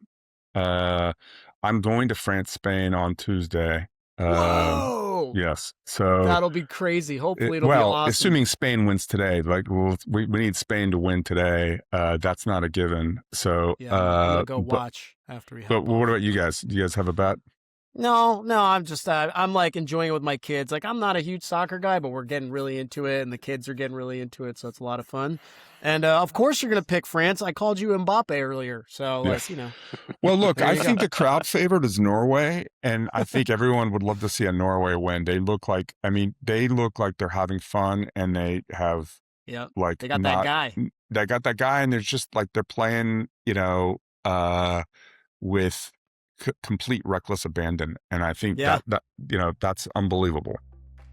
going to France, Spain on Tuesday. Whoa! Yes, so that'll be crazy. Hopefully, it'll be awesome. Assuming Spain wins today, like we need Spain to win today. That's not a given. So yeah, I'm gonna go watch after we. But what about you guys? Do you guys have a bet? No, I'm just I'm like enjoying it with my kids. Like, I'm not a huge soccer guy, but we're getting really into it, and the kids are getting really into it, so it's a lot of fun. And of course, you're gonna pick France. I called you Mbappe earlier, so yes. Well, look, I think the crowd favorite is Norway, and I think everyone would love to see a Norway win. They look like they're having fun, and they have like they got that guy. They got that guy, and they're just like they're playing, with complete reckless abandon, and I think that that's unbelievable.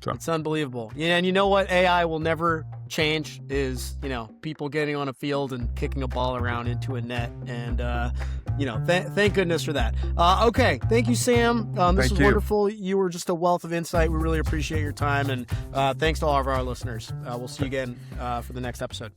So. It's unbelievable. Yeah, and you know what AI will never change is people getting on a field and kicking a ball around into a net, and thank goodness for that. Okay, thank you, Sam. This was wonderful. You were just a wealth of insight. We really appreciate your time, and thanks to all of our listeners. We'll see you again for the next episode.